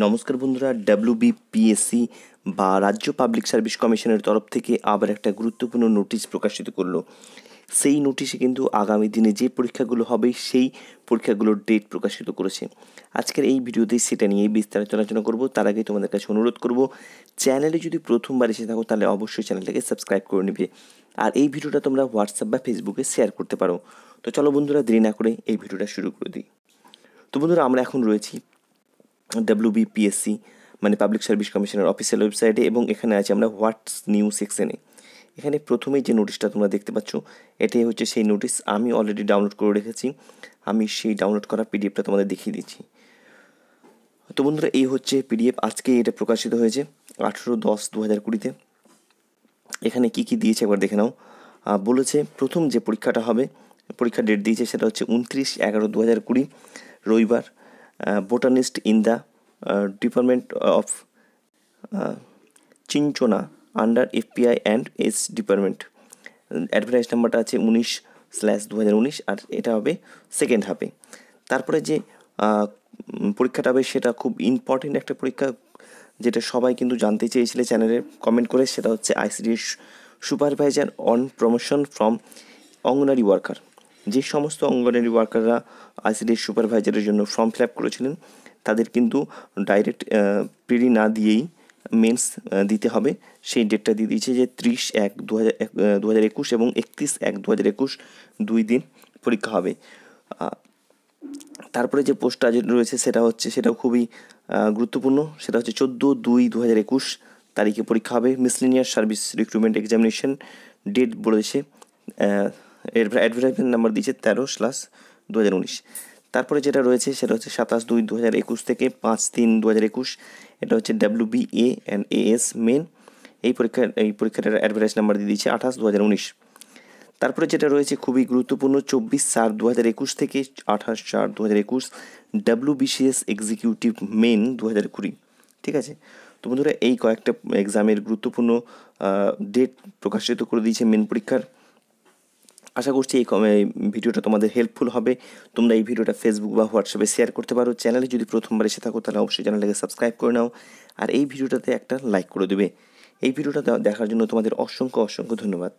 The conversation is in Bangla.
নমস্কার বন্ধুরা, ডব্লিউবিপিএসসি বা রাজ্য পাবলিক সার্ভিস কমিশনের তরফ থেকে আবার একটা গুরুত্বপূর্ণ নোটিশ প্রকাশিত করলো। সেই নোটিশে কিন্তু আগামী দিনে যে পরীক্ষাগুলো হবে সেই পরীক্ষাগুলোর ডেট প্রকাশিত করেছে। আজকের এই ভিডিওতে সেটা নিয়ে বিস্তারিত আলোচনা করব। তার আগে তোমাদের কাছে অনুরোধ করব, চ্যানেলে যদি প্রথমবার এসে থাকো তাহলে অবশ্যই চ্যানেলটাকে সাবস্ক্রাইব করে নেবে, আর এই ভিডিওটা তোমরা হোয়াটসঅ্যাপ বা ফেসবুকে শেয়ার করতে পারো। তো চলো বন্ধুরা, দেরি না করে এই ভিডিওটা শুরু করে দিই। তো বন্ধুরা, আমরা এখন রয়েছি ডব্লিউবিপিএসসি মানে পাবলিক সার্ভিস কমিশনের অফিসিয়াল ওয়েবসাইটে, এবং এখানে আছে আমরা হোয়াটস নিউ সেকশনে। এখানে প্রথমেই যে নোটিশটা তোমরা দেখতে পাচ্ছ, এটাই হচ্ছে সেই নোটিশ। আমি অলরেডি ডাউনলোড করে রেখেছি। আমি সেই ডাউনলোড করা পিডিএফটা তোমাদের দেখিয়ে দিচ্ছি। তো বন্ধুরা, এই হচ্ছে পিডিএফ। আজকে এটা প্রকাশিত হয়েছে 18/10/2020-তে। এখানে কি কি দিয়েছে একবার দেখে নাও। বলেছে প্রথম যে পরীক্ষাটা হবে, পরীক্ষার ডেট দিয়েছে সেটা হচ্ছে 29/11/2020 রবিবার। Botanist in the department of cinchona under FPI and S department. Advertise নাম্বারটা আছে 19/2019, আর এটা হবে সেকেন্ড হাফে। তারপরে যে পরীক্ষাটা হবে সেটা খুব ইম্পর্টেন্ট একটা পরীক্ষা, যেটা সবাই কিন্তু জানতে চেয়েছিলে চ্যানেলে কমেন্ট করে। সেটা হচ্ছে ICDS supervisor on promotion from anganwadi worker. যে সমস্ত অঙ্গনারী ওয়ার্কাররা আইসিডিএস সুপারভাইজারের জন্য ফর্ম ফিল আপ করেছিলেন, তাদের কিন্তু ডাইরেক্ট প্রিলি না দিয়েই মেন্স দিতে হবে। সেই ডেটটা দিয়ে দিয়েছে যে 30/1/2021 এবং 31/1/2021 2 দিন পরীক্ষা হবে। তারপরে যে পোস্টটা রয়েছে সেটাও খুবই গুরুত্বপূর্ণ। সেটা হচ্ছে 14/2/2021 তারিখে পরীক্ষা হবে। Miscellaneous service recruitment examination date বলেছে, অ্যাডভার্টাইজমেন্ট নাম্বার দিয়েছে 13/2019। তারপরে যেটা রয়েছে সেটা হচ্ছে 27/2/2021 থেকে 5/3/2021। এটা হচ্ছে WBA অ্যান্ড AS মেন। এই পরীক্ষাটার অ্যাডভার্টাইজ নাম্বার দিয়ে দিয়েছে 28/2019। তারপরে যেটা রয়েছে খুবই গুরুত্বপূর্ণ, 24/4/2021 থেকে 28/4/2021 WBCS এক্সিকিউটিভ মেন 2020। ঠিক আছে। তো বন্ধুরা, এই কয়েকটা এক্সামের গুরুত্বপূর্ণ ডেট প্রকাশিত করে দিয়েছে মেন পরীক্ষার। আশা করছি এই ভিডিওটা তোমাদের হেল্পফুল হবে। তোমরা এই ভিডিওটা ফেসবুক বা হোয়াটসঅ্যাপে শেয়ার করতে পারো। চ্যানেলে যদি প্রথমবার এসে থাকো তাহলে অবশ্যই চ্যানেলটাকে সাবস্ক্রাইব করে নাও, আর এই ভিডিওটাতে একটা লাইক করে দেবে। এই ভিডিওটা দেখার জন্য তোমাদের অসংখ্য ধন্যবাদ।